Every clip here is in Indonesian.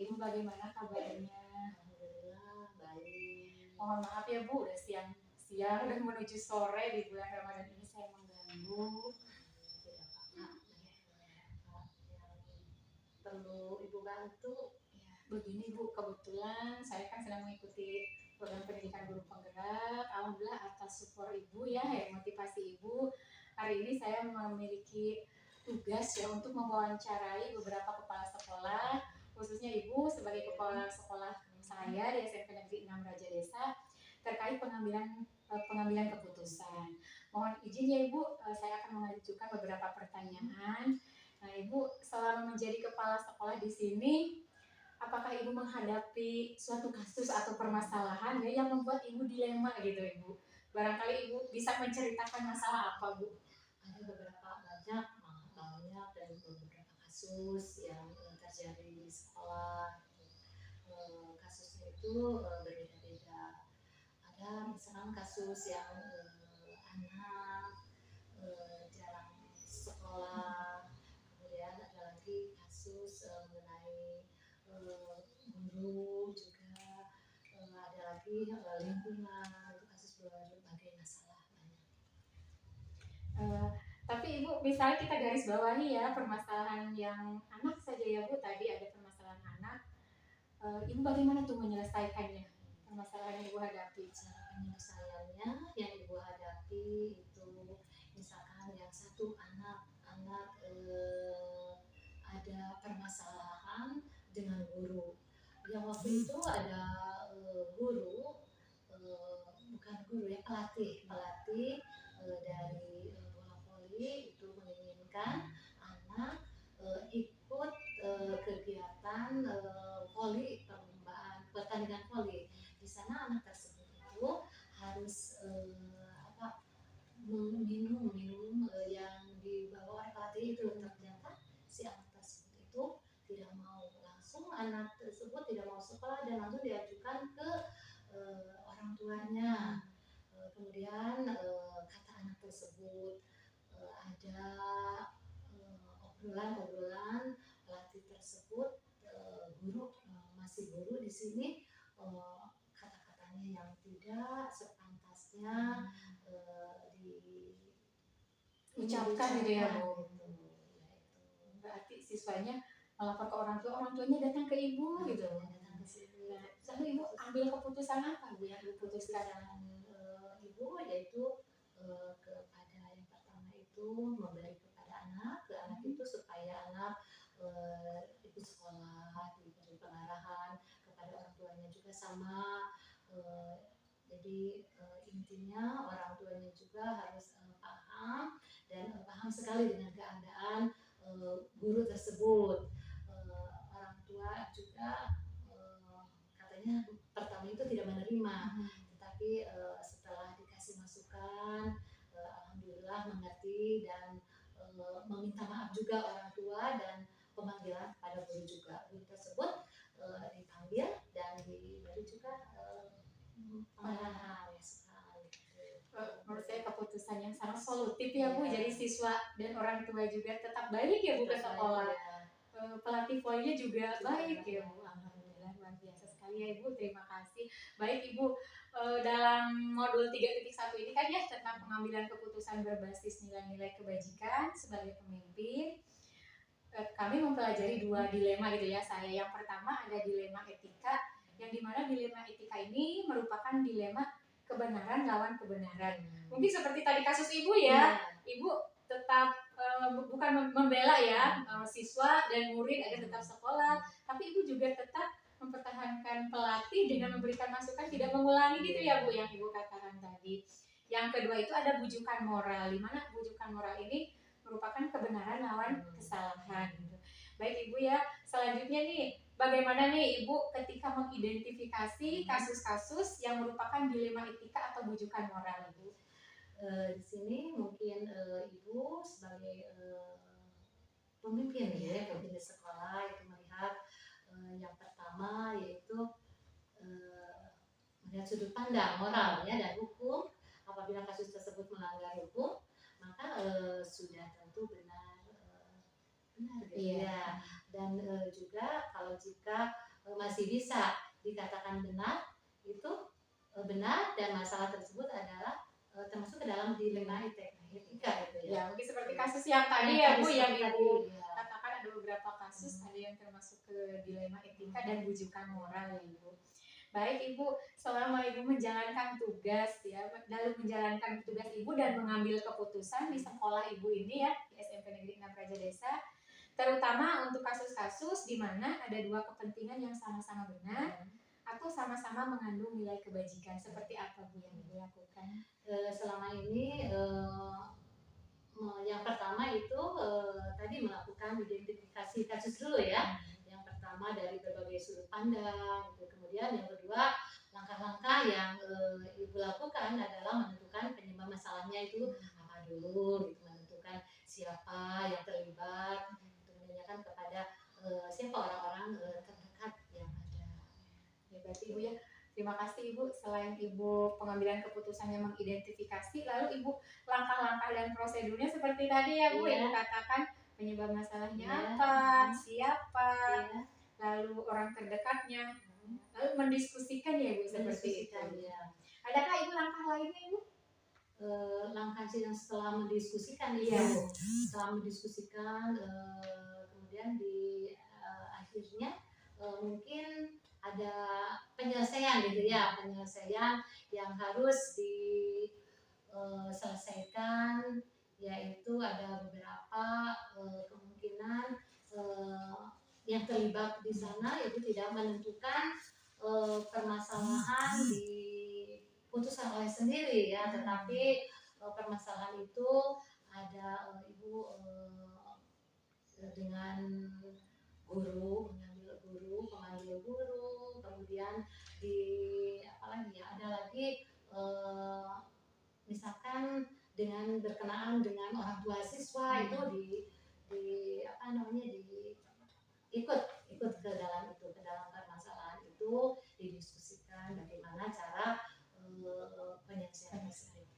Ibu bagaimana kabarnya? Alhamdulillah baik. Mohon maaf ya Bu, udah siang-siang, udah menuju sore di bulan Ramadan ini saya mengganggu. Tidak apa-apa. Yang perlu Ibu bantu? Ya, begini Bu, kebetulan saya kan sedang mengikuti program pendidikan guru penggerak. Alhamdulillah atas support Ibu ya, motivasi Ibu. Hari ini saya memiliki tugas ya untuk mewawancarai beberapa kepala sekolah, khususnya Ibu sebagai kepala sekolah saya di SMP Negeri 6 Raja Desa terkait pengambilan keputusan. Mohon izin ya Ibu, saya akan mengajukan beberapa pertanyaan. Nah, Ibu selama menjadi kepala sekolah di sini, apakah Ibu menghadapi suatu kasus atau permasalahan ya, yang membuat Ibu dilema gitu Ibu? Barangkali Ibu bisa menceritakan masalah apa Bu? Ada banyak dan beberapa kasus yang terjadi di sekolah. Kasusnya itu berbeda-beda. Ada misalkan kasus yang anak jarang sekolah, kemudian ada lagi kasus mengenai guru juga, ada lagi lingkungan, itu kasus berbagai masalah banyak. Tapi Ibu, misalnya kita garis bawahi ya permasalahan yang anak saja ya Bu, tadi ada permasalahan anak. Ibu bagaimana tuh menyelesaikannya? Permasalahan yang Ibu hadapi. Cara penyelesaiannya yang Ibu hadapi itu misalkan yang satu anak ada permasalahan dengan guru. Yang waktu itu ada guru, bukan guru ya, pelatih dari bola voli itu menginginkan anak ikut kegiatan voli, pertandingan voli. Di sana anak tersebut itu harus minum yang dibawa oleh pelatih itu. Ternyata si anak tersebut itu tidak mau, langsung anak tersebut tidak mau sekolah dan langsung diajukan ke orang tuanya. Kemudian kata anak tersebut ada obrolan pelatih tersebut, guru masih guru di sini, kata-katanya yang tidak sepantasnya diucapkan gitu ya Bu. Berarti siswanya melapor ke orang tuanya datang ke Ibu gitu. Nah, lalu Ibu ambil keputusan apa Bu yang Ibu putuskan? Ibu yaitu kepada yang pertama itu memberi kepada anak itu supaya anak ikut sekolah, diberi pengarahan, kepada orang tuanya juga sama. Jadi intinya orang tuanya juga harus paham dan paham sekali dengan keadaan guru tersebut. Orang tua juga katanya pertama itu tidak menerima, tetapi setelah dikasih masukan, alhamdulillah mengerti dan meminta maaf juga orang tua dan pemanggilan kepada guru juga. Guru tersebut dipanggil dan diberi juga pengarahan ya sekali. Menurut saya keputusan yang sangat solutif ya Bu. Jadi siswa dan orang tua juga tetap baik ya Bu ke sekolah. Pelatih volinya juga baik ya Bu. Alhamdulillah, luar biasa sekali ya Ibu. Terima kasih. Baik Ibu, dalam modul 3.1 ini kan ya tentang pengambilan keputusan berbasis nilai-nilai kebajikan sebagai pemimpin. Kami mempelajari dua dilema gitu ya saya. Yang pertama ada dilema etika, yang dimana dilema etika ini merupakan dilema kebenaran lawan kebenaran. Mungkin seperti tadi kasus Ibu ya, Ibu tetap bukan membela ya siswa dan murid agar tetap sekolah, tapi Ibu juga tetap mempertahankan pelatih dengan memberikan masukan tidak mengulangi gitu ya Bu yang Ibu katakan tadi. Yang kedua itu ada bujukan moral, di mana bujukan moral ini merupakan kebenaran lawan kesalahan. Baik Ibu ya, selanjutnya nih bagaimana nih Ibu ketika mengidentifikasi kasus-kasus yang merupakan dilema etika atau bujukan moral Ibu? Di sini mungkin Ibu sebagai pemimpin ya, pemimpin sekolah itu melihat yang pertama yaitu melihat sudut pandang moral ya dan hukum. Apabila kasus tersebut melanggar hukum, maka sudah tentu benar gitu ya. Dan juga kalau jika masih bisa dikatakan benar, itu benar, dan masalah tersebut adalah termasuk ke dalam dilema etika gitu ya. Ya, mungkin seperti kasus yang tadi Yang ya Bu, yang Ibu ya. katakan ada beberapa kasus, ada yang termasuk ke dilema etika dan bujukan moral ya Ibu. Baik Ibu, selama Ibu menjalankan tugas ya, dalam menjalankan tugas Ibu dan mengambil keputusan di sekolah Ibu ini ya, di SMP Negeri 6 Praja Desa, terutama untuk kasus-kasus di mana ada dua kepentingan yang sama-sama benar atau sama-sama mengandung nilai kebajikan. Seperti apa Bu yang Ibu lakukan? Selama ini yang pertama itu tadi melakukan identifikasi kasus dulu ya. Yang pertama dari berbagai sudut pandang, gitu. Kemudian yang kedua, langkah-langkah yang Ibu lakukan adalah menentukan penyebab masalahnya itu apa dulu, gitu. Menentukan siapa yang terlibat, untuk menanyakan kepada siapa orang-orang terdekat yang ada. Ya berarti Ibu ya, terima kasih Ibu. Selain Ibu pengambilan keputusannya mengidentifikasi, lalu Ibu langkah-langkah dan prosedurnya seperti tadi ya Bu, Ibu katakan penyebab masalahnya apa, siapa, lalu orang terdekatnya, lalu mendiskusikan ya Bu seperti itu. Ya. Adakah Ibu langkah lainnya Ibu? Langkah yang setelah mendiskusikan setelah mendiskusikan, kemudian di akhirnya mungkin ada penyelesaian gitu ya, penyelesaian yang harus diselesaikan, yaitu ada beberapa kemungkinan yang terlibat di sana itu tidak menentukan permasalahan di putusan oleh sendiri ya, tetapi permasalahan itu ada Ibu dengan guru, pemanggil guru, kemudian di apalagi ya, ada lagi misalkan dengan berkenaan dengan orang tua siswa itu ikut ke dalam permasalahan itu, didiskusikan bagaimana cara penyelesaian tersebut.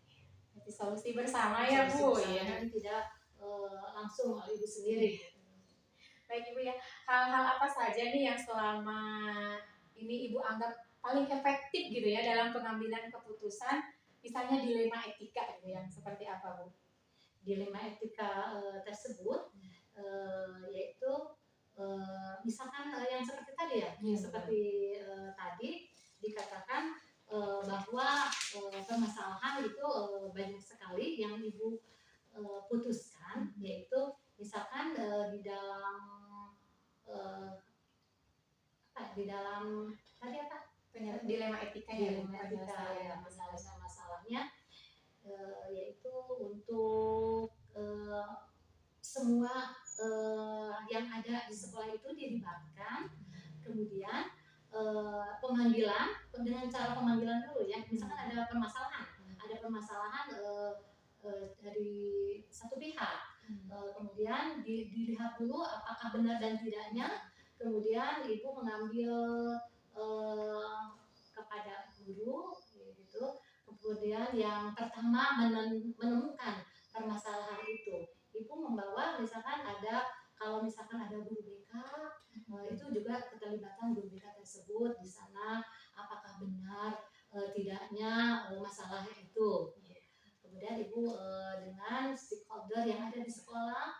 Jadi solusi bersama ya Bu ya. Tidak langsung oleh Ibu sendiri. Baik Ibu ya, hal-hal apa saja nih yang selama ini Ibu anggap paling efektif gitu ya dalam pengambilan keputusan, misalnya dilema etika gitu yang seperti apa Bu? Dilema etika tersebut yaitu misalkan yang seperti tadi ya, seperti tadi dikatakan bahwa permasalahan itu banyak sekali yang Ibu putuskan, yaitu misalkan di dalam tadi apa, dilema etika ya, masalahnya yaitu untuk semua yang ada di sekolah itu dilibatkan, kemudian pemanggilan dengan cara pemanggilan dulu ya, misalkan ada permasalahan dari satu pihak, kemudian dilihat dulu apakah benar dan tidaknya, kemudian Ibu mengambil kepada guru gitu, kemudian yang pertama menemukan permasalahan itu, Ibu membawa misalkan kalau misalkan ada guru BK, itu juga keterlibatan guru BK tersebut di sana, apakah benar tidaknya masalah itu. Kemudian Ibu dengan stakeholder yang ada di sekolah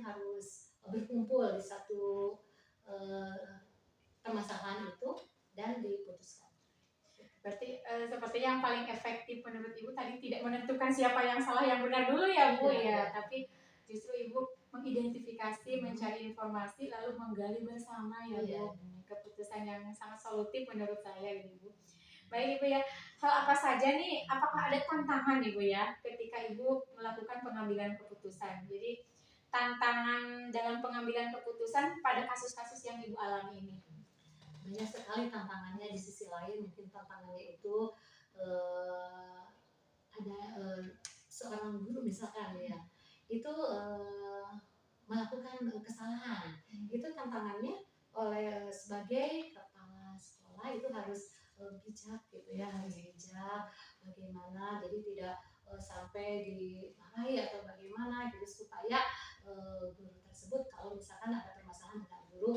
harus berkumpul di satu permasalahan itu dan diputuskan. Berarti seperti yang paling efektif menurut Ibu tadi tidak menentukan siapa yang salah yang benar dulu ya Bu ya, tapi justru Ibu mengidentifikasi, mencari informasi lalu menggali bersama ya Bu. Keputusan yang sangat solutif menurut saya Ibu. Baik Ibu ya, hal apa saja nih, apakah ada tantangan Ibu ya ketika Ibu melakukan pengambilan keputusan? Jadi tantangan dalam pengambilan keputusan pada kasus-kasus yang Ibu alami ini. Banyak sekali tantangannya. Di sisi lain mungkin tantangannya itu ada seorang guru misalkan ya, itu melakukan kesalahan, itu tantangannya oleh sebagai kepala sekolah itu harus bijak gitu ya, harus bijak bagaimana, jadi tidak sampai dimarahi atau bagaimana gitu, supaya guru tersebut kalau misalkan ada permasalahan dengan guru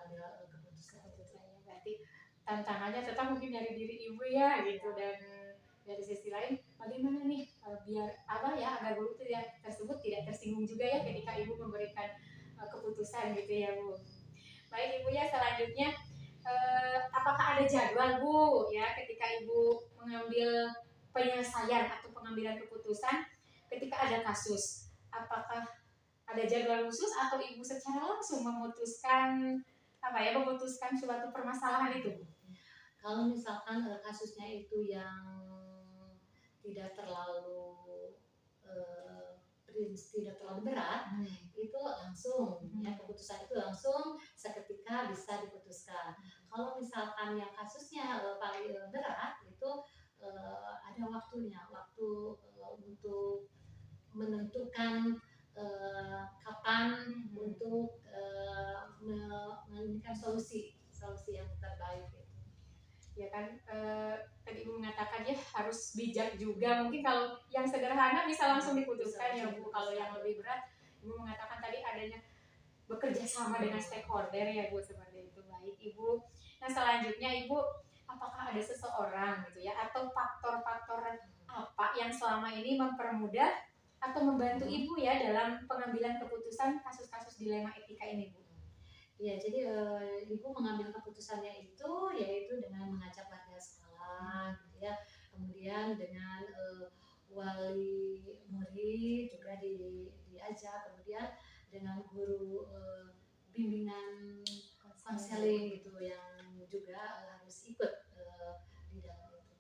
mengambil keputusan. Berarti tantangannya tetap mungkin dari diri ibu ya gitu, dan dari sisi lain bagaimana nih biar apa ya agar guru tersebut tidak tersinggung juga ya ketika ibu memberikan keputusan gitu ya Bu. Baik ibu ya, selanjutnya apakah ada jadwal Bu ya ketika ibu mengambil penyelesaian atau pengambilan keputusan ketika ada kasus, apakah ada jadwal khusus atau ibu secara langsung memutuskan memutuskan suatu permasalahan itu Bu? Kalau misalkan kasusnya itu yang tidak terlalu tidak terlalu berat, itu langsung ya, keputusan itu langsung seketika bisa diputuskan. Kalau misalkan yang kasusnya paling berat itu ada waktunya, waktu untuk menentukan kapan untuk memberikan solusi yang terbaik gitu. Ya kan tadi ibu mengatakan ya harus bijak juga, mungkin kalau yang sederhana bisa langsung diputuskan ya Bu, kalau yang lebih berat ibu mengatakan tadi adanya bekerja sama dengan stakeholder ya Bu, seperti itu. Baik ibu, nah selanjutnya ibu, apakah ada seseorang gitu ya atau faktor-faktor apa yang selama ini mempermudah atau membantu ibu ya dalam pengambilan keputusan kasus-kasus dilema etika ini Bu? Ya, jadi ibu mengambil keputusannya itu yaitu dengan mengajak warga sekolah, gitu ya. Kemudian dengan wali murid juga diajak, kemudian dengan guru bimbingan konseling gitu yang juga harus ikut di dalam itu.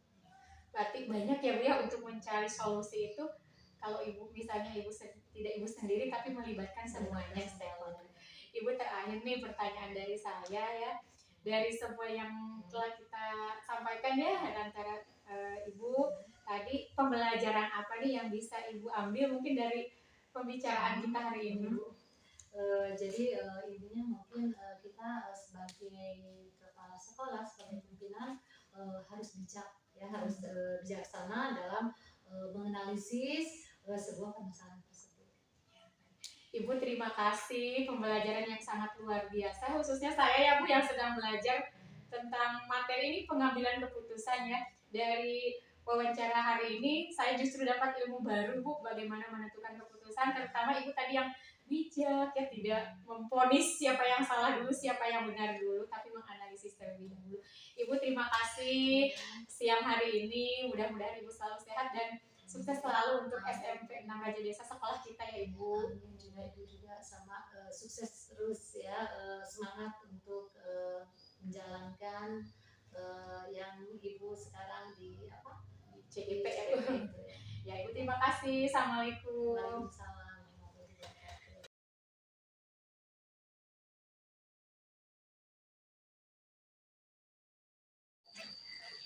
Berarti banyak ya Bu ya untuk mencari solusi itu, kalau ibu misalnya tidak ibu sendiri tapi melibatkan semuanya stakeholder. Ibu, terakhir nih pertanyaan dari saya ya, dari semua yang telah kita sampaikan ya antara ibu tadi, pembelajaran apa nih yang bisa ibu ambil mungkin dari pembicaraan kita hari ini Bu? Jadi intinya mungkin kita sebagai kepala sekolah, sebagai pimpinan harus bijak ya, harus bijaksana dalam menganalisis sebuah permasalahan tersebut. Ibu, terima kasih, pembelajaran yang sangat luar biasa, khususnya saya ya Bu yang sedang belajar tentang materi ini, pengambilan keputusan ya. Dari wawancara hari ini saya justru dapat ilmu baru Bu, bagaimana menentukan keputusan, terutama ibu tadi yang bijak ya, tidak memvonis siapa yang salah dulu, siapa yang benar dulu, tapi menganalisis terlebih dahulu. Ibu, terima kasih siang hari ini, mudah-mudahan ibu selalu sehat dan sukses selalu untuk SMP 6 Raja Desa sekolah kita ya Ibu. Amin. Juga ibu juga sama sukses terus ya, semangat untuk menjalankan yang ibu sekarang di CIP ya Bu. Ya Ibu, terima kasih. Assalamualaikum. Waalaikumsalam.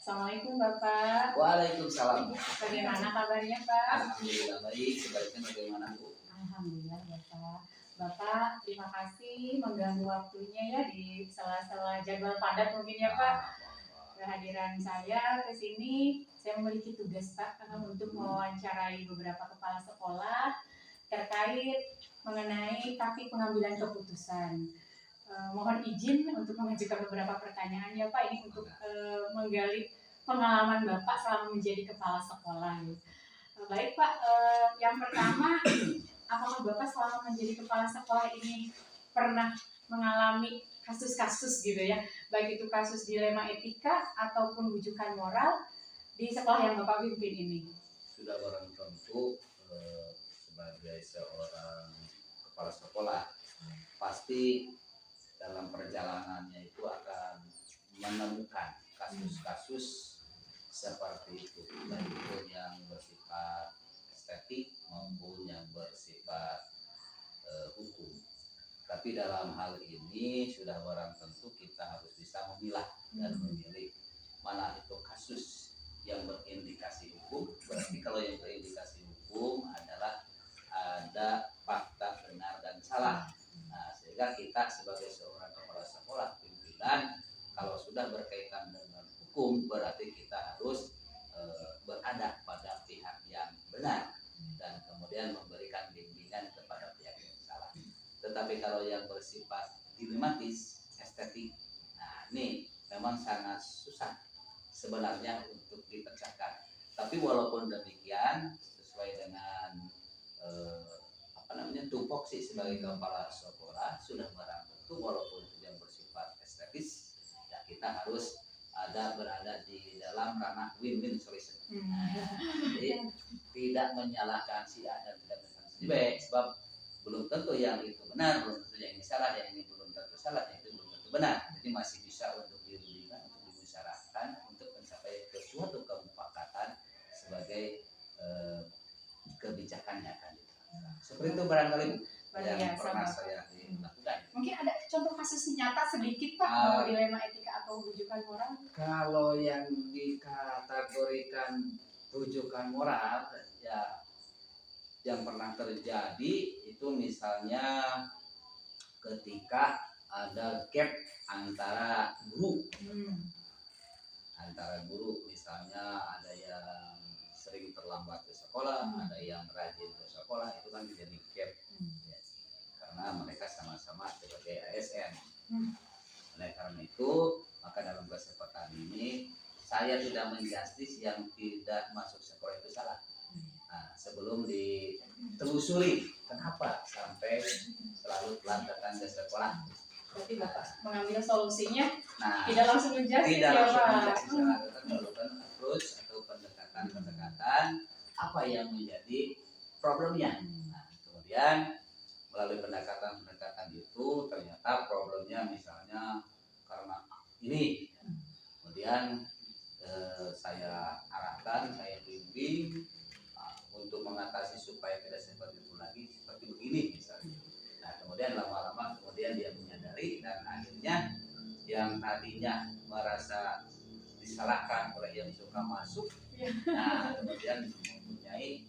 Assalamualaikum Bapak. Waalaikumsalam. Bagaimana kabarnya Pak? Alhamdulillah baik. Sebaiknya bagaimana Bu? Alhamdulillah Bapak. Bapak, terima kasih mengganggu waktunya ya di sela-sela jadwal padat mungkin ya Pak. Kehadiran saya ke sini, saya memiliki tugas Pak untuk mewawancarai beberapa kepala sekolah terkait mengenai taktik pengambilan keputusan. Mohon izin untuk mengajukan beberapa pertanyaan ya Pak, ini untuk menggali pengalaman Bapak selama menjadi kepala sekolah. Baik Pak, yang pertama, apakah Bapak selama menjadi kepala sekolah ini pernah mengalami kasus-kasus gitu ya, baik itu kasus dilema etika ataupun rujukan moral di sekolah yang Bapak pimpin ini? Sudah barang tentu sebagai seorang kepala sekolah pasti dalam perjalanannya itu akan menemukan kasus-kasus seperti itu, baik itu yang bersifat estetik maupun yang bersifat hukum. Tapi dalam hal ini sudah barang tentu kita harus bisa memilah dan memilih mana itu kasus yang berindikasi hukum. Berarti kalau yang berindikasi hukum adalah ada fakta benar dan salah. Nah, sehingga kita sebagai seorang kepala sekolah pimpinan, kalau sudah berkaitan dengan hukum berarti kita harus berada pada pihak yang benar dan kemudian memberikan bimbingan kepada pihak yang salah. Tetapi kalau yang bersifat dilematis, estetik. Nah, ini memang sangat susah sebenarnya untuk dipecahkan. Tapi walaupun demikian, sesuai dengan tupoksi sebagai kepala sekolah sudah barang tentu walaupun itu yang bersifat estetis, ya kita harus berada di dalam ranah win-win solution. Nah, jadi tidak menyalahkan si A dan tidak menyalahkan si B, sebab belum tentu yang itu benar, belum tentu yang ini salah, yang ini belum tentu salah, yang itu belum tentu benar. Jadi masih bisa untuk dirundingkan, untuk dibicarakan, untuk mencapai ke suatu kesepakatan sebagai kebijakan yang akan diterapkan. Seperti itu barangkali yang pernah saya lakukan. Mungkin ada contoh kasus nyata sedikit Pak, dilema etika atau bujukan moral? Kalau yang dikategorikan bujukan moral, ya yang pernah terjadi itu misalnya ketika ada gap antara guru, misalnya ada yang sering terlambat ke sekolah, ada yang rajin ke sekolah, itu kan menjadi gap ya, karena mereka sama-sama sebagai ASN. Oleh karena itu, maka dalam kesempatan ini saya tidak menjustis yang tidak masuk sekolah itu salah. Nah, sebelum ditelusuri kenapa sampai selalu telat datang ke sekolah. Berarti Bapak mengambil solusinya, nah, tidak langsung menjustis ya Pak. Melakukan approach atau pendekatan apa yang menjadi problemnya. Nah, kemudian melalui pendekatan itu ternyata problemnya misalnya karena ini, kemudian saya arahkan, saya bimbing untuk mengatasi supaya tidak seperti itu lagi, seperti begini misalnya. Nah, kemudian lama-lama kemudian dia menyadari dan akhirnya yang tadinya merasa disalahkan oleh yang suka masuk, nah kemudian mempunyai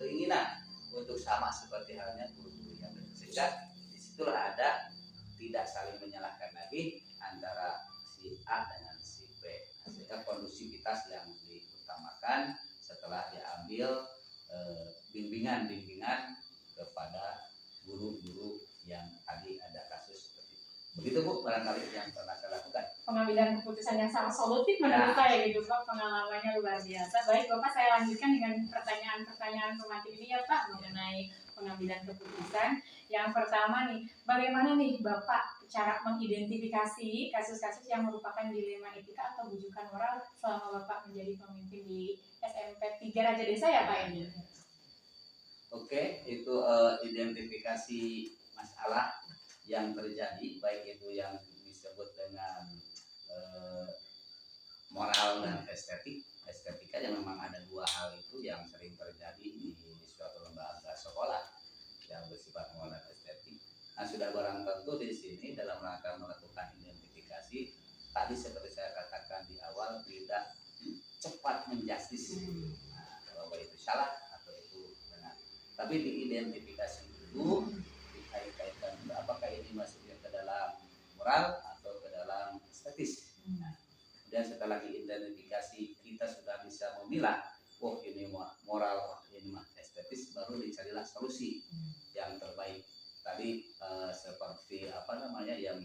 keinginan untuk sama seperti halnya guru-guru yang lain, sehingga disitulah ada tidak saling menyalahkan lagi antara si A dengan si B. Nah, sehingga kondusivitas yang diutamakan setelah diambil bimbingan kepada guru-guru yang tadi ada kasus seperti itu. Begitu Bu, barangkali yang pernah saya lakukan. Pengambilan keputusan yang sangat solutif menurut saya gitu Pak, pengalamannya luar biasa. Baik Bapak, saya lanjutkan dengan pertanyaan-pertanyaan pemantik ini ya Pak, mengenai pengambilan keputusan. Yang pertama nih, bagaimana nih Bapak cara mengidentifikasi kasus-kasus yang merupakan dilema etika atau bujukan moral selama Bapak menjadi pemimpin di SMP 3 Raja Desa ya Pak ini? Oke, itu identifikasi masalah yang terjadi, baik itu yang disebut dengan moral dan estetika yang memang ada dua hal itu yang sering terjadi di suatu lembaga sekolah yang bersifat moral dan estetik. Nah, sudah barang tentu di sini dalam rangka melakukan identifikasi tadi seperti saya katakan di awal, tidak cepat menjustis bahwa itu salah atau itu benar, tapi diidentifikasi dulu, dikait-kaitkan dulu apakah ini masuknya ke dalam moral atau ke dalam estetis. Dan setelah diidentifikasi kita sudah bisa memilah, oh ini moral, ini estetis, baru dicarilah solusi yang terbaik. Tadi seperti yang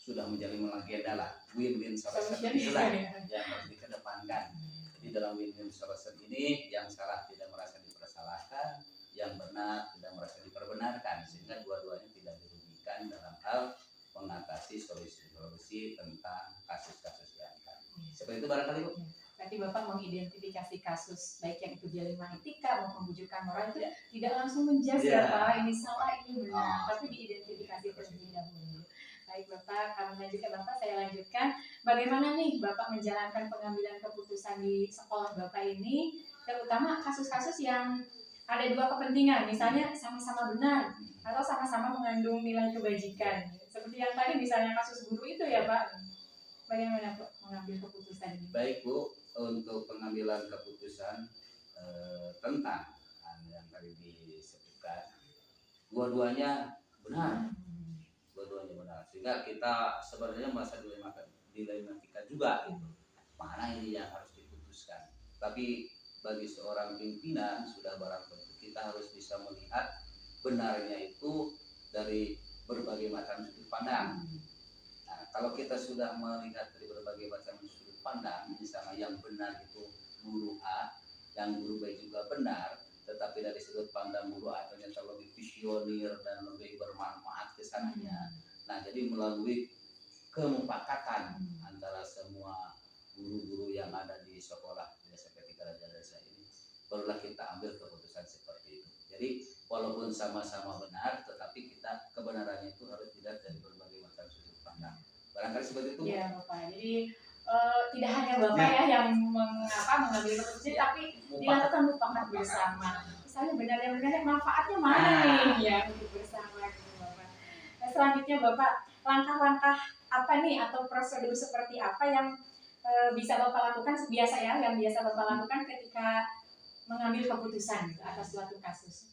sudah menjadi legenda lah, win-win solution itulah yang harus dikedepankan. Jadi dalam win-win solution ini yang salah tidak merasa dipersalahkan, yang benar tidak merasa diperbenarkan, sehingga dua-duanya tidak dirugikan dalam hal mengatasi solusi-solusi tentang kasus-kasus yang ada. Seperti itu barangkali Bu. Berarti Bapak mengidentifikasi kasus baik yang itu dilema etika maupun bujukan moral itu tidak langsung menjudge ya Pak, ini salah ini benar, tapi diidentifikasi terlebih dahulu. Baik Bapak, kami lanjutkan Bapak, saya lanjutkan. Bagaimana nih Bapak menjalankan pengambilan keputusan di sekolah Bapak ini, terutama kasus-kasus yang ada dua kepentingan, misalnya sama-sama benar atau sama-sama mengandung nilai kebajikan. Seperti yang tadi misalnya kasus guru itu ya Pak. Bagaimana Pak mengambil keputusan ini? Baik Bu, untuk pengambilan keputusan tentang yang tadi disebutkan, dua-duanya benar. Sehingga kita sebenarnya merasa dilematika juga gitu. Mana ini yang harus diputuskan. Tapi bagi seorang pimpinan sudah barang tentu kita harus bisa melihat benarnya itu dari berbagai macam sudut pandang. Nah, kalau kita sudah melihat dari berbagai macam sudut pandang, misalnya yang benar itu guru A, yang guru B juga benar, tetapi dari sudut pandang guru A ternyata lebih visioner dan lebih bermanfaat kesananya. Nah, jadi melalui kemufakatan antara semua guru-guru yang ada di sekolah di SMP 3 Raja Desa ini, barulah kita ambil keputusan seperti itu. Jadi walaupun sama-sama benar, tetapi kita kebenarannya itu harus dilihat dari berbagai macam sudut pandang. Barangkali seperti itu. Iya Bapak. Jadi tidak hanya Bapak ya yang mengambil keputusan, tapi dilakukan mufakat bersama. Misalnya benar yang benar, manfaatnya mana nih ya untuk bersama gitu Bapak. Nah, selanjutnya Bapak, langkah-langkah apa nih atau prosedur seperti apa yang bisa Bapak lakukan biasa ya, yang biasa Bapak lakukan ketika mengambil keputusan gitu, atas suatu kasus?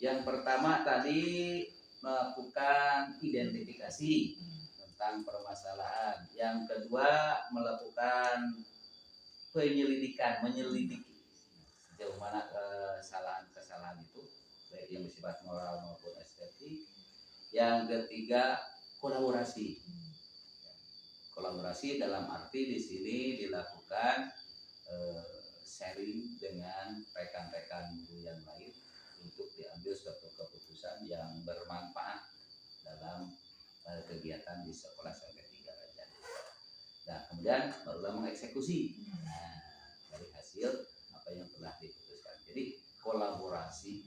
Yang pertama tadi melakukan identifikasi tentang permasalahan. Yang kedua melakukan penyelidikan, menyelidiki sejauh mana kesalahan-kesalahan itu, baik yang bersifat moral maupun estetik. Yang ketiga kolaborasi. Kolaborasi dalam arti di sini dilakukan sharing dengan rekan-rekan guru yang lain untuk diambil suatu keputusan yang bermanfaat dalam kegiatan di sekolah SMP 3 Raja. Nah, kemudian barulah mengeksekusi dari hasil apa yang telah diputuskan. Jadi kolaborasi,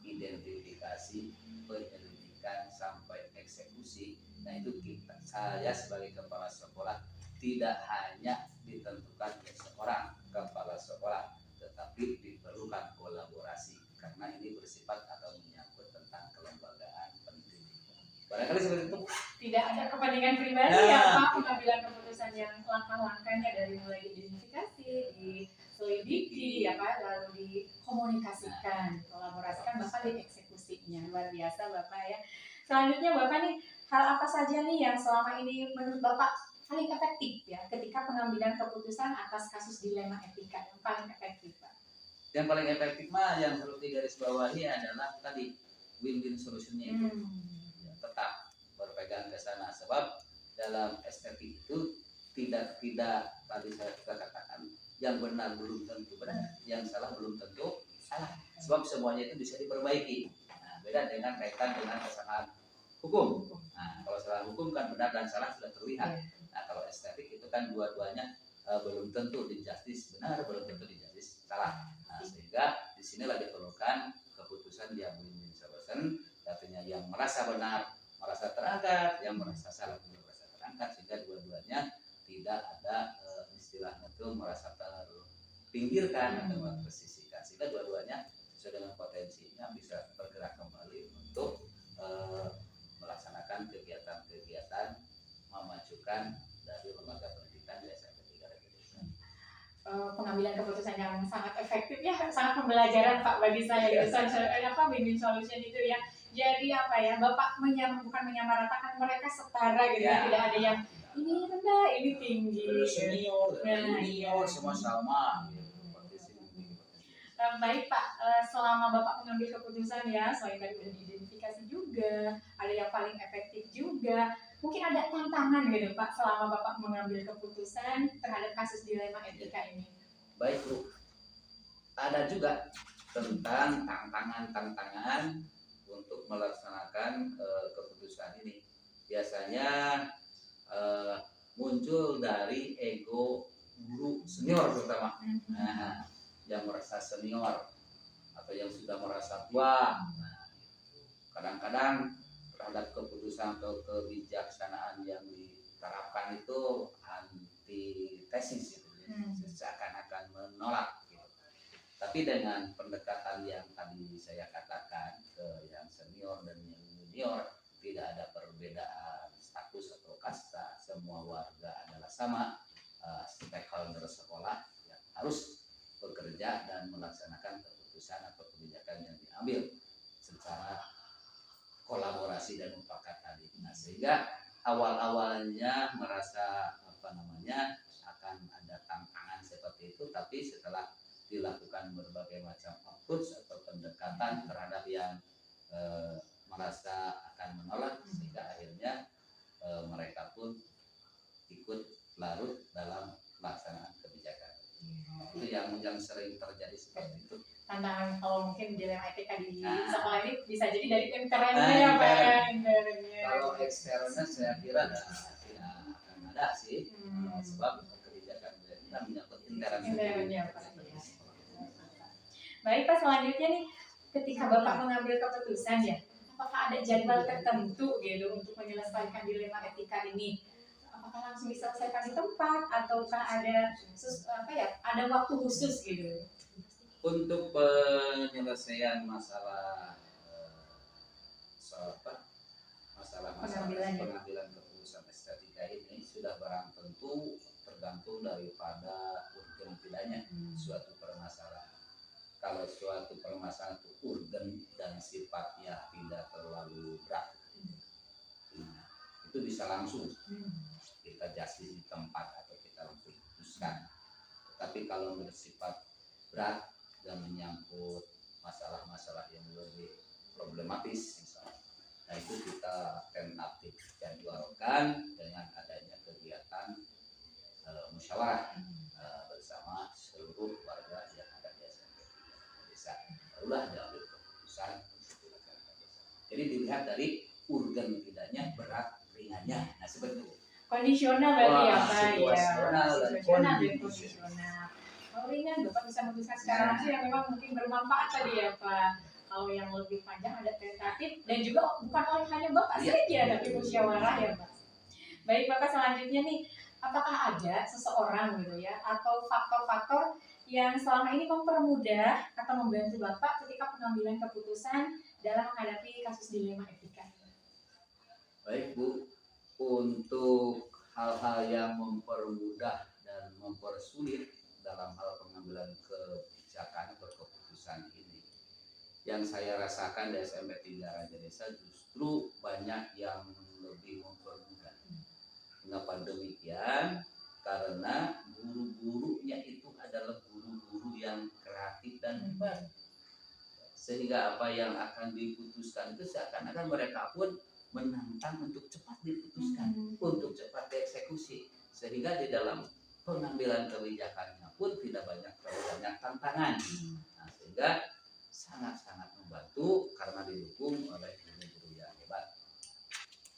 identifikasi, penyelidikan sampai eksekusi. Nah, itu saya sebagai kepala sekolah tidak hanya ditentukan oleh seorang kepala sekolah, tetapi diperlukan kolaborasi karena ini bersifat atau menyangkut tentang kelembagaan pendidikan. Barangkali seperti itu. Tidak ada kepentingan pribadi ya Pak, pengambilan keputusan yang langkah-langkahnya dari mulai diidentifikasi, diselidiki ya Pak, lalu dikomunikasikan, dikolaborasikan, bahkan dieksekusinya. Luar biasa Bapak ya. Selanjutnya Bapak nih, hal apa saja nih yang selama ini menurut Bapak paling efektif ya ketika pengambilan keputusan atas kasus dilema etika yang paling efektif Pak? Yang paling efektif mah yang harus digarisbawahi adalah tadi win-win solutionnya itu ya, tetap berpegang ke sana, sebab dalam estetik itu tidak tadi saya katakan yang benar belum tentu benar, yang salah belum tentu salah, sebab semuanya itu bisa diperbaiki. Nah, beda dengan kaitan dengan kesalahan hukum. Nah, kalau salah hukum kan benar dan salah sudah terlihat. Nah, kalau estetik itu kan dua-duanya belum tentu di justice benar, belum tentu di justice salah. Nah, sehingga di sinilah diperlukan keputusan yang win-win solution, artinya yang merasa benar merasa terangkat, yang merasa salah juga merasa terangkat, sehingga dua-duanya tidak ada istilahnya itu merasa terpinggirkan atau tersisihkan, sehingga dua-duanya sesuai dengan potensinya bisa bergerak kembali untuk melaksanakan kegiatan-kegiatan memajukan dari lembaga pendidikan di SMP 3 Raja Desa. Pengambilan keputusan yang sangat efektif ya, sangat pembelajaran Pak bagi saya gitu. Win-win solution itu ya. Jadi apa ya, Bapak bukan menyamaratakan, mereka setara gitu ya, tidak ada yang ini rendah, ini tinggi. Senior, junior, semua sama. Baik Pak, selama Bapak mengambil keputusan ya, selain tadi udah diidentifikasi juga, ada yang paling efektif juga, mungkin ada tantangan gitu Pak selama Bapak mengambil keputusan terhadap kasus dilema etika ini. Baik Bu, ada juga tentang tantangan-tantangan untuk melaksanakan keputusan ini. Biasanya muncul dari ego guru senior terutama. Nah, yang merasa senior atau yang sudah merasa tua. Nah, kadang-kadang terhadap keputusan atau kebijaksanaan yang diterapkan itu antitesis gitu, seakan-akan menolak gitu. Tapi dengan pendekatan yang tadi saya katakan ke yang senior dan yang junior, tidak ada perbedaan status atau kasta, semua warga adalah sama, stakeholder sekolah yang harus bekerja dan melaksanakan keputusan atau kebijakan yang diambil secara kolaborasi dan mufakat tadi. Nah, sehingga awal-awalnya merasa akan ada tantangan seperti itu, tapi setelah dilakukan berbagai macam approach atau pendekatan terhadap yang merasa akan menolak, sehingga akhirnya mereka pun ikut larut dalam pelaksanaan kebijakan. Itu yang sering terjadi seperti itu. Tantangan kalau mungkin dilema etika di Nah. sekolah ini bisa jadi dari internnya ya Pak ya. Kalau eksternnya saya kira tidak akan ada sih, sebab kebijakan kita menyangkut internnya Pak. Baik Pak, selanjutnya nih ketika Bapak mengambil keputusan ya, apakah ada jadwal tertentu gitu untuk menyelesaikan dilema etika ini? Apakah langsung diselesaikan di tempat ataukah ada ada waktu khusus gitu? Untuk penyelesaian masalah pengambilan keputusan estetika ini sudah barang tentu tergantung daripada urgen tidaknya suatu permasalahan. Kalau suatu permasalahan itu urgen dan sifatnya tidak terlalu berat, itu bisa langsung kita justice di tempat atau kita langsung putuskan. Tapi kalau bersifat berat dan menyangkut masalah-masalah yang lebih problematis misalnya, nah itu kita tentatif jadwalkan dengan adanya kegiatan musyawarah bersama seluruh warga yang ada di SMP desa. Barulah diambil keputusan. Jadi dilihat dari urgen tidaknya, berat ringannya. Nah seperti itu. Kondisional berarti ya Pak ya. Situasional dan kondisional. Kalau ringan Bapak bisa memutuskan secara langsung yang memang mungkin bermanfaat tadi ya Pak. Kalau yang lebih panjang ada tentatif dan juga bukan oleh hanya Bapak saja tapi musyawarah ya Pak. Baik Bapak, selanjutnya nih, apakah ada seseorang gitu ya atau faktor-faktor yang selama ini mempermudah atau membantu Bapak ketika pengambilan keputusan dalam menghadapi kasus dilema etika? Baik Bu, untuk hal-hal yang mempermudah dan mempersulit dalam hal pengambilan kebijakan atau keputusan ini, yang saya rasakan di SMP 3 Raja Desa justru banyak yang lebih mempermudah. Mengapa demikian? Karena guru-gurunya itu adalah guru-guru yang kreatif dan hebat, sehingga apa yang akan diputuskan itu seakan-akan mereka pun menantang untuk cepat diputuskan, untuk cepat dieksekusi, sehingga di dalam pengambilan kebijakannya pun tidak terlalu banyak tantangan. Nah, sehingga sangat-sangat membantu karena didukung oleh guru-guru yang hebat.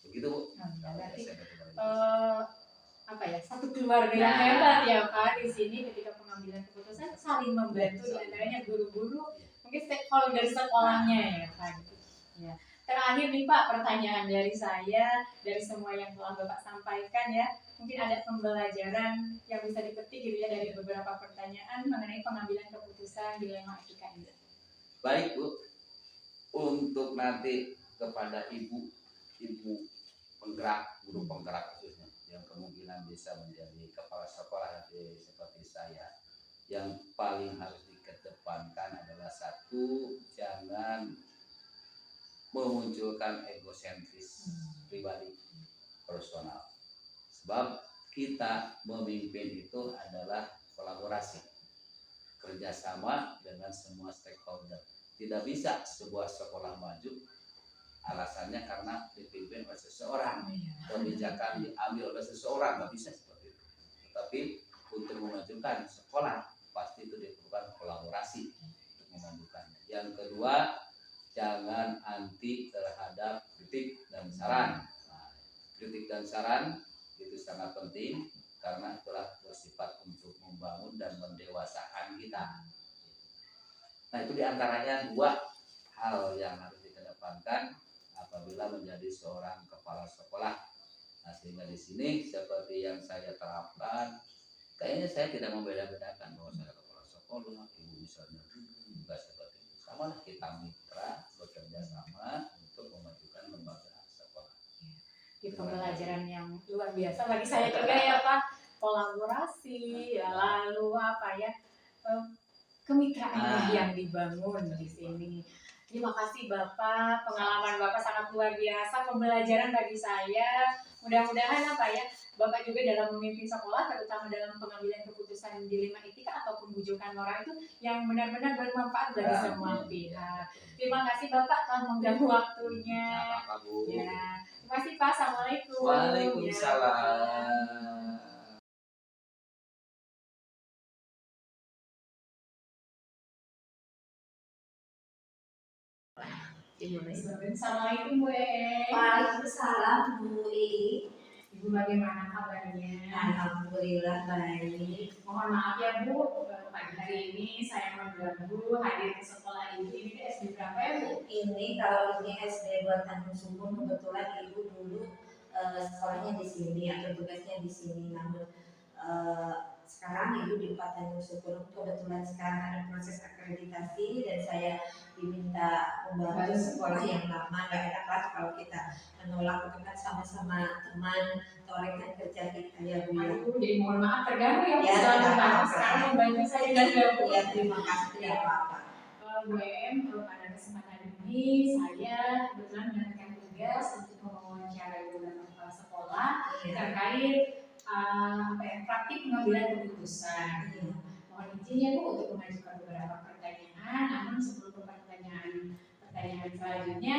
Begitu Bu. Berarti satu keluarga yang hebat ya Pak di sini ketika pengambilan keputusan saling membantu, di antaranya guru-guru, mungkin stakeholder sekolahnya ya Pak. Ya. Terakhir nih Pak, pertanyaan dari saya, dari semua yang telah Bapak sampaikan ya, mungkin ada pembelajaran yang bisa dipetik gitu ya dari beberapa pertanyaan mengenai pengambilan keputusan dilema etika ini. Baik Bu, untuk nanti kepada ibu penggerak, guru penggerak khususnya, yang kemungkinan bisa menjadi kepala sekolah seperti saya, yang paling harus dikedepankan adalah satu, jangan memunculkan egosentris pribadi personal. Sebab kita memimpin itu adalah kolaborasi, kerjasama dengan semua stakeholder. Tidak bisa sebuah sekolah maju alasannya karena dipimpin oleh seseorang, kebijakan diambil oleh seseorang, nggak bisa seperti itu. Tetapi untuk memajukan sekolah pasti itu diperlukan kolaborasi untuk memajukannya. Yang kedua, jangan anti terhadap kritik dan saran. Nah, kritik dan saran itu sangat penting karena itulah bersifat untuk membangun dan mendewasakan kita. Nah, itu diantaranya dua hal yang harus dikedepankan apabila menjadi seorang kepala sekolah. Nah, sehingga di sini seperti yang saya terapkan, kayaknya saya tidak membeda-bedakan bahwa saya kepala sekolah, ibu misalnya juga seperti itu. Sama lah, kita mitra bekerja sama untuk memajukan lembaga sekolah. Di pembelajaran yang luar biasa bagi saya juga ya Pak, kolaborasi, ya, lalu kemitraan yang dibangun di sini. Terima kasih Bapak, pengalaman Bapak sangat luar biasa, pembelajaran bagi saya. Mudah-mudahan apa ya, Bapak juga dalam memimpin sekolah, terutama dalam pengambilan keputusan dilema etika ataupun bujukan moral itu yang benar-benar bermanfaat bagi semua pihak. Terima kasih Bapak telah mengganggu waktunya. Ya, terima kasih Pak. Assalamualaikum. Waalaikumsalam. Assalamualaikum Bu Ee. Waalaikumsalam Bu Ii. Ibu bagaimana kabarnya? Alhamdulillah baik. Mohon maaf ya Bu, pagi hari ini saya mengganggu hadir ke sekolah Ibu. Ini ke SD berapa ya Bu? Ini kalau ini SD buat Tanjung Sumbun, kebetulan Ibu dulu sekolahnya di sini atau tugasnya di sini, namun sekarang Ibu di Tanjung Sumbun. Kebetulan sekarang ada proses akreditasi dan saya diminta membantu sekolah yang lama. Gak enak lah kalau kita menolak, itu kan sama-sama teman atau rekan kerja kita ya Bu. Aduh, jadi mohon maaf terganggu ya Bu. Ya, Sekarang membantu saya dan Bu. Ya, terima kasih, tidak apa-apa. Bu Em, pada kesempatan ini saya kebetulan mendapatkan tugas untuk mewawancarai beberapa kepala sekolah terkait praktik pengambilan keputusan. Mohon izin ya Bu untuk mengajukan beberapa pertanyaan. Namun sebelum ke pertanyaan selanjutnya,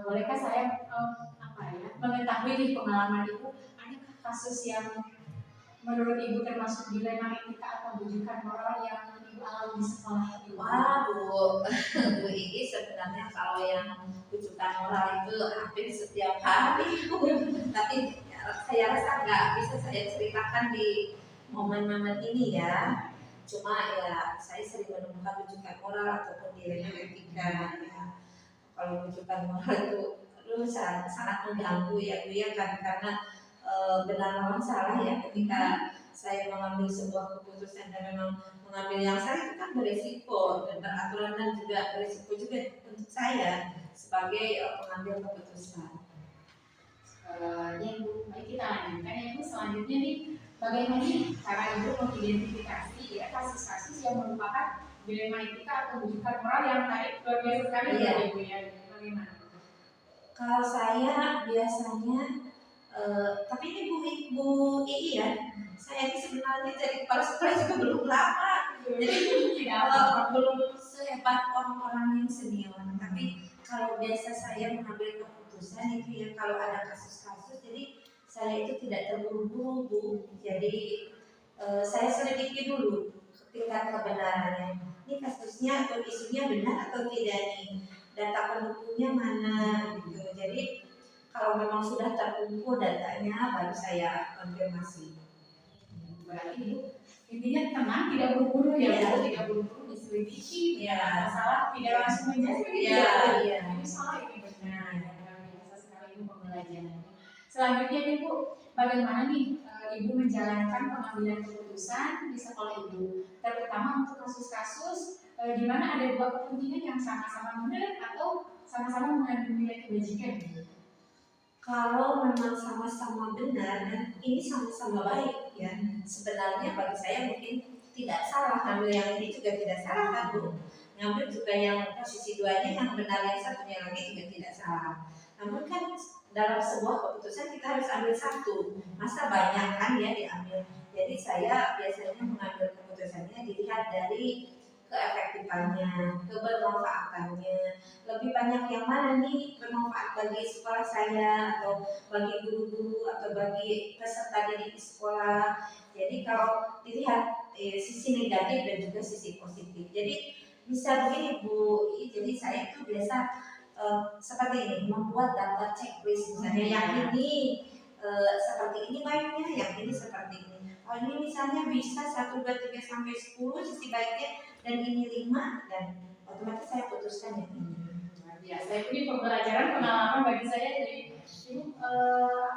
bolehkah saya mengetahui di pengalaman Ibu, adakah kasus yang menurut Ibu termasuk dilema etika atau bujukan moral yang Ibu alami di sekolah Ibu? Wah Bu Ii, sebenarnya kalau yang bujukan moral itu hampir setiap hari Bu. Tapi saya rasa nggak bisa saya ceritakan di momen-momen ini ya. Cuma ya saya sering menemukan bujukan moral ataupun dilema etika ya. Kalau bujukan moral itu sangat mengganggu ya Bu ya kan, karena benar lawan salah ya ketika saya mengambil sebuah keputusan dan memang mengambil yang salah itu kan beresiko dan beraturan dan juga beresiko juga untuk saya sebagai pengambil keputusan. Ya Ibu, baik kita lanjutkan ya Bu. Selanjutnya nih, bagaimana cara Ibu mengidentifikasi ya kasus-kasus yang merupakan dilema etika atau bujukan moral yang luar biasa sekali ya Ibu ya? Bagaimana? Kalau saya biasanya, tapi ini Bu Ii ya, saya ini sebenarnya jadi kepala sekolah juga belum lama, jadi belum sehebat orang-orang yang senior. Tapi kalau biasa saya mengambil keputusan itu ya kalau ada kasus-kasus, jadi saya itu tidak terburu-buru Bu. Jadi saya selidiki dulu tingkat kebenarannya. Ini kasusnya atau isunya benar atau tidak nih? Data pendukungnya mana gitu. Jadi kalau memang sudah terkumpul datanya baru saya konfirmasi. Berarti Bu, intinya tenang, tidak buru-buru ya Bu, tidak buru-buru diselidiki, tidak masalah, tidak langsung menjadi ini salah ini benar. Biasa sekali Ibu pembelajarannya. Selanjutnya nih Bu, bagaimana nih Ibu menjalankan pengambilan keputusan di sekolah Ibu, terutama untuk kasus-kasus di mana ada dua kepentingan yang sama-sama benar atau sama-sama mengandung nilai kebajikan. Kalau memang sama-sama benar dan ini sama-sama baik ya, sebenarnya bagi saya mungkin tidak salah. Ngambil yang ini juga tidak salah kan Bu. Ngambil juga yang posisi duanya yang benar, yang satunya lagi juga tidak salah. Namun kan dalam sebuah keputusan kita harus ambil satu, masa banyak kan ya diambil. Jadi saya biasanya mengambil keputusannya dilihat dari keefektifannya, kebermanfaatannya, lebih banyak yang mana nih bermanfaat bagi sekolah saya atau bagi guru-guru atau bagi peserta didik di sekolah. Jadi kalau dilihat sisi negatif dan juga sisi positif. Jadi bisa begini Bu, jadi saya itu biasa seperti ini, membuat daftar checklist misalnya yang ini seperti ini baiknya, yang ini seperti ini. Kalau ini misalnya bisa 1, 2, 3 sampai 10 sisi baiknya dan ini 5, dan otomatis saya putuskan yang ini. Biasa ini pembelajaran pengalaman bagi saya, jadi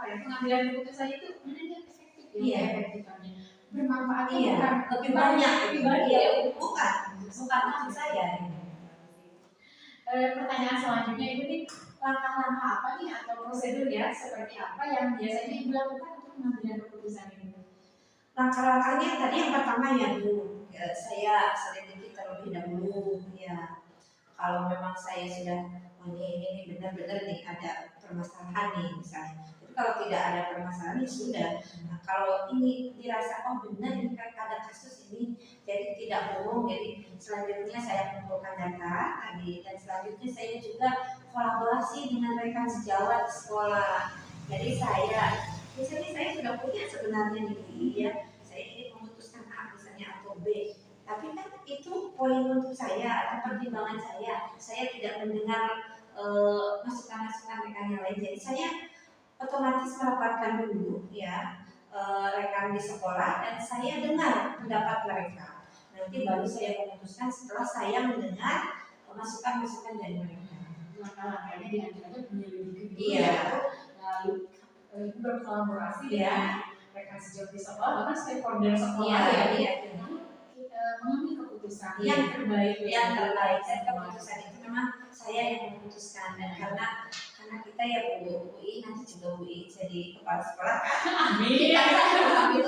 pengambilan keputusan itu benar efektif ya, efektifnya bermanfaat bukan lebih banyak bukan maksud saya. Pertanyaan selanjutnya Ibu nih, langkah-langkah apa nih atau prosedur ya seperti apa yang biasanya Ibu lakukan untuk mengambil keputusan ini? Langkah-langkahnya tadi yang pertama ya Bu, saya selidiki terlebih dahulu ya. kalau memang saya sudah ini benar-benar nih ada permasalahan nih misalnya. Tapi kalau tidak ada permasalahan ya sudah. Nah, kalau ini dirasa oh benar nih kan ada kasus ini, jadi tidak bohong. Jadi selanjutnya saya kumpulkan data tadi dan selanjutnya saya juga kolaborasi dengan rekan sejawat di sekolah. Jadi misalnya saya sudah punya sebenarnya nih ya, saya ingin memutuskan A misalnya atau B. Tapi kan itu poin untuk saya atau pertimbangan saya tidak mendengar masukan-masukan rekan yang lain. Jadi saya otomatis merapatkan dulu ya rekan di sekolah dan saya dengar pendapat mereka. Nanti baru saya memutuskan setelah saya mendengar masukan-masukan dari mereka. Langkah-langkahnya diantaranya menyelidiki dulu Iya. Lalu berkolaborasi Iya. rekan sejauh di sekolah, bahkan stakeholder sekolah Iya, ya. iya. Mengambil keputusan yang terbaik dan keputusan itu memang saya yang memutuskan dan karena kita ya UI nanti juga UI jadi kepala sekolah kan kita ambil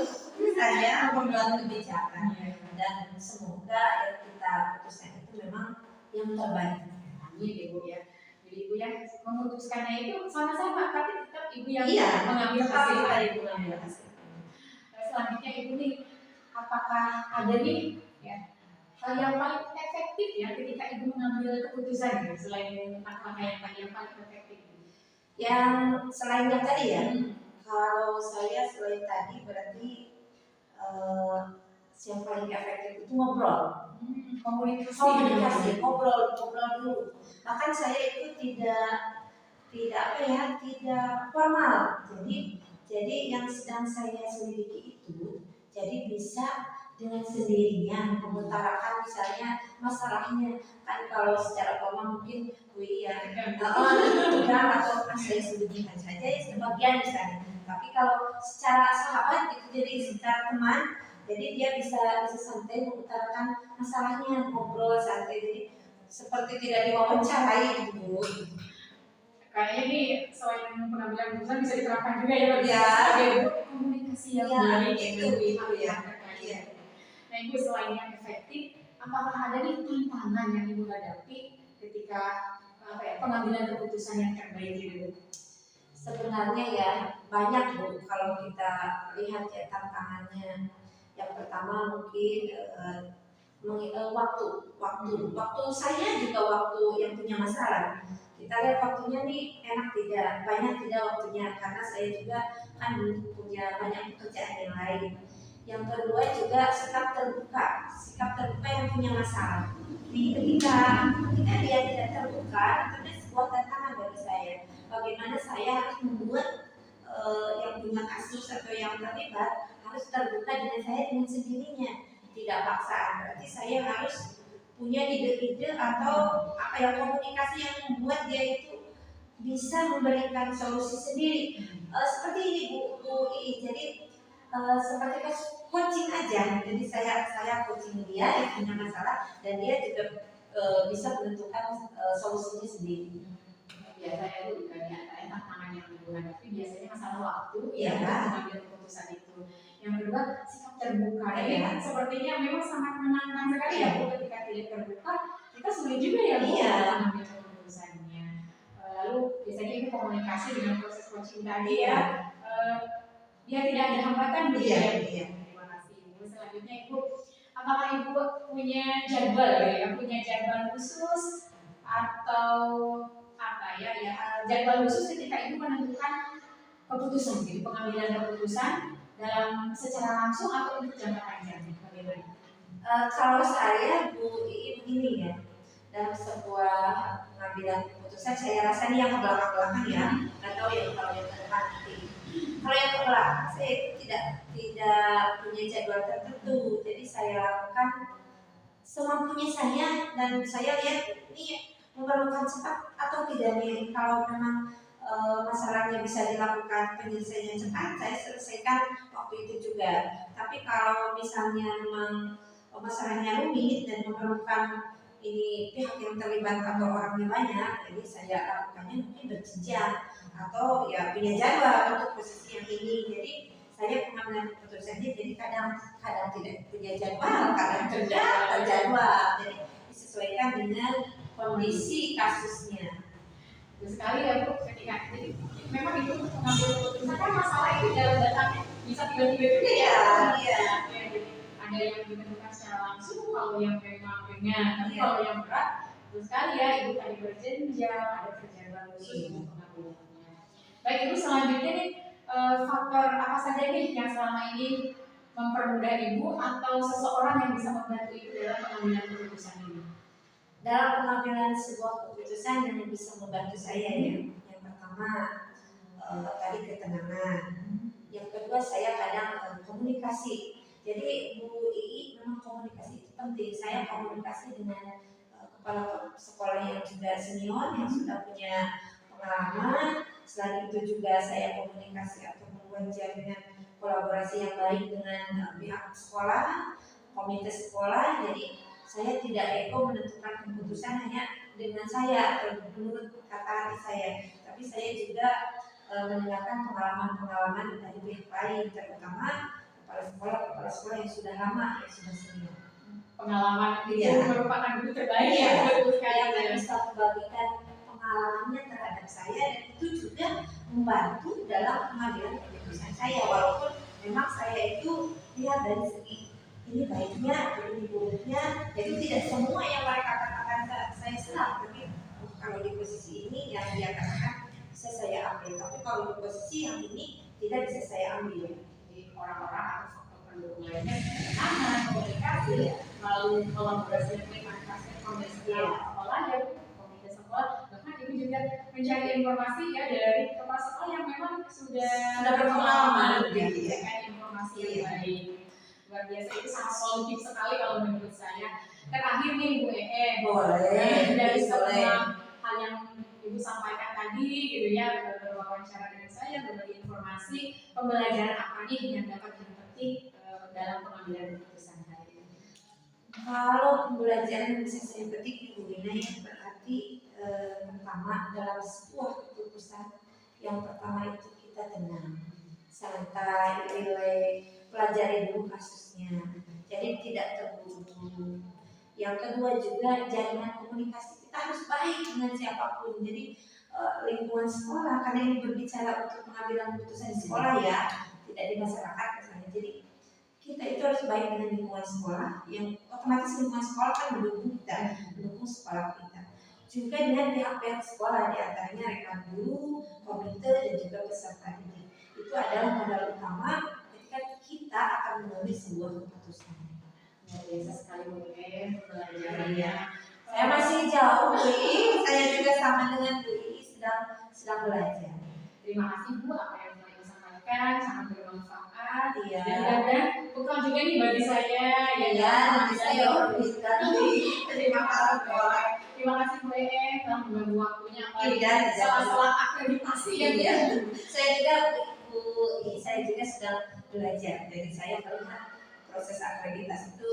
saja membuat kebijakan dan semoga yang kita putuskan itu memang yang terbaik. Amin Ibu ya. Jadi Ibu yang memutuskannya itu sama-sama tapi tetap Ibu yang Iya, mengambil hasil tetap Ibu mengambil hasil. Selanjutnya Ibu nih, apakah ada nih ya hal yang paling efektif ya ketika Ibu mengambil keputusan ya, selain langkah yang tadi yang paling efektif? Yang selain yang tadi ya, kalau saya selain tadi berarti yang paling efektif itu ngobrol. Komunikasi, ngobrol dulu. Bahkan saya itu tidak formal. Jadi yang sedang saya selidiki itu, jadi bisa dengan sendirinya mengutarakan misalnya masalahnya. Kan kalau secara formal mungkin tegang atau saya sembunyikan saja ya sebagian misalnya. Tapi kalau secara sahabat itu jadi secara teman, jadi dia bisa santai mengutarakan masalahnya, ngobrol santai, jadi seperti tidak diwawancarai gitu. Kayaknya nih selain pengambilan keputusan bisa diterapkan juga ya sebagai komunikasi yang baik itu ya. Nah Ibu selain yang efektif, apakah ada nih tantangan yang Ibu hadapi ketika pengambilan keputusan yang terbaik itu? Sebenarnya ya banyak Bu kalau kita lihat ya tantangannya. Yang pertama mungkin waktu saya juga waktu yang punya masalah. Kita lihat waktunya nih enak banyak tidak waktunya karena saya juga kan punya banyak pekerjaan yang lain. Yang kedua juga sikap terbuka yang punya masalah. Ketika dia tidak terbuka itu sebuah tantangan bagi saya. Bagaimana saya harus membuat yang punya kasus atau yang terlibat harus terbuka dengan sendirinya, tidak paksaan. Berarti saya harus punya ide-ide atau komunikasi yang membuat dia itu bisa memberikan solusi sendiri. Seperti ini Bu Ii. Jadi seperti coaching aja. Jadi saya coaching dia yang punya masalah dan dia juga bisa menentukan solusinya sendiri. Biasanya itu juga di antara tantangan yang Ibu hadapi biasanya masalah waktu ya mengambil keputusan itu. Yang kedua sikap terbuka ya. Sepertinya memang sangat menantang sekali ya Bu ketika tidak terbuka kita sulit juga ya Bu mengambil keputusannya. Lalu biasanya Ibu komunikasi dengan proses coaching tadi ya. Dia tidak ada hambatan Bu ya. Terima kasih Ibu. Selanjutnya Ibu, apakah Ibu punya jadwal khusus atau jadwal khusus ketika Ibu menentukan keputusan, jadi pengambilan keputusan dalam secara langsung atau untuk jangka panjang? Bagaimana? Kalau saya Bu Ii begini ya, dalam sebuah pengambilan keputusan saya rasa ini yang ke belakang ya, atau kalau yang ke depan nanti. Kalau yang ke belakang saya tidak punya jadwal tertentu, jadi saya lakukan semampunya saya dan saya lihat ini memerlukan cepat atau tidak nih. Kalau memang masalahnya bisa dilakukan penyelesaiannya cepat, saya selesaikan waktu itu juga. Tapi kalau misalnya memang masalahnya rumit dan memerlukan ini pihak yang terlibat atau orangnya banyak, jadi saya lakukannya mungkin berjenjang atau ya punya jadwal untuk posisi yang ini. Jadi saya pengambilan keputusannya jadi kadang tidak punya jadwal, kadang juga terjadwal. Jadi disesuaikan dengan kondisi kasusnya. Terus sekali ya Bu, ketika jadi memang itu mengambil keputusan kan masalah itu dalam datangnya bisa tiba-tiba juga ya. Iya. Ya, jadi ada yang ditentukan secara langsung, kalau yang memang ringan, tapi kalau yang berat, terus sekali ya Ibu tadi berjenjang, ada perjalanan khusus untuk pengambilannya. Baik Ibu, selanjutnya nih faktor apa saja nih yang selama ini mempermudah Ibu atau seseorang yang bisa membantu Ibu dalam pengambilan keputusan ini? Dalam pengambilan sebuah keputusan yang bisa membantu saya ya, yang pertama tadi ketenangan, yang kedua saya kadang komunikasi. Jadi Bu Ii memang komunikasi itu penting. Saya komunikasi dengan kepala sekolah yang juga senior yang sudah punya pengalaman. Selain itu juga saya komunikasi atau membuat jaminan kolaborasi yang baik dengan pihak sekolah, komite sekolah. Jadi saya tidak ego menentukan keputusan hanya dengan saya atau menurut kata hati saya, tapi saya juga mendengarkan pengalaman-pengalaman dari pihak lain, terutama kepala sekolah yang sudah lama, yang sudah senior. Pengalaman itu Iya. merupakan guru terbaik ya, betul sekali. Yang bisa membagikan pengalamannya terhadap saya, dan itu juga membantu dalam pengambilan keputusan saya, walaupun memang saya itu lihat dari segi ini baiknya, ini buruknya, jadi tidak semua yang mereka katakan saya serap, tapi kalau di posisi ini yang dia katakan bisa saya ambil, tapi kalau di posisi yang ini tidak bisa saya ambil. Jadi orang-orang atau faktor pendukung lainnya ketenangan, komunikasi, lalu kolaborasi dengan komite sekolah ya, komite sekolah, bahkan Ibu juga mencari informasi ya dari kepala sekolah yang memang sudah berpengalaman, memberikan informasi yang baik. Luar biasa, itu sangat solutif sekali kalau menurut saya. Terakhir nih Bu Boleh, dari boleh. semua hal yang Ibu sampaikan tadi gitu ya, berwawancara dengan saya, berbagi informasi, pembelajaran apa nih yang dapat dipetik dalam pengambilan keputusan hari ini? Kalau pembelajaran bisa saya petik Ibu Wina ya, berarti pertama dalam sebuah keputusan yang pertama itu kita tenang, santai, relax, pelajari dulu kasusnya, jadi tidak terburu-buru. Yang kedua juga jaringan komunikasi kita harus baik dengan siapapun. Jadi lingkungan sekolah, karena ini berbicara untuk pengambilan keputusan di sekolah ya, tidak di masyarakat misalnya. Jadi kita itu harus baik dengan lingkungan sekolah, yang otomatis lingkungan sekolah kan mendukung kita, mendukung sekolah kita. Juga dengan pihak-pihak sekolah, diantaranya rekan guru, komite, dan juga peserta didik. Itu adalah modal utama ketika kita akan mengambil sebuah keputusan. Luar biasa sekali Bu pembelajarannya. Saya masih jauh, Bu Ii. Saya juga sama dengan Bu Ii sedang belajar. Terima kasih Bu, apa yang telah Ibu sampaikan sangat bermanfaat. Iya. Dan mudah-mudahan bekal juga nih bagi saya. Ya, nanti saya orbit lagi. Terima kasih Bu. Terima kasih Bu telah mengganggu waktunya. Iya, Salah-salah akreditasi ya Bu. Saya juga Bu Ii, saya juga sedang belajar. Jadi saya melihat proses akreditasi itu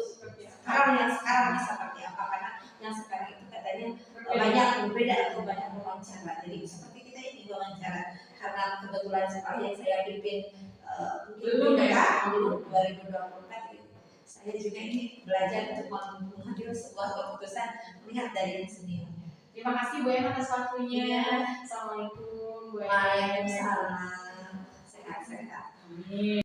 sekarang ini seperti apa, karena yang sekarang itu katanya banyak berbeda atau banyak wawancara. Jadi seperti kita ini wawancara, karena kebetulan sekolah yang saya pimpin belum 2024, saya juga ini belajar untuk mengambil sebuah keputusan melihat dari yang senior. Terima kasih Bu atas waktunya. Assalamualaikum Bu. Waalaikumsalam. Sehat-sehat. Amin.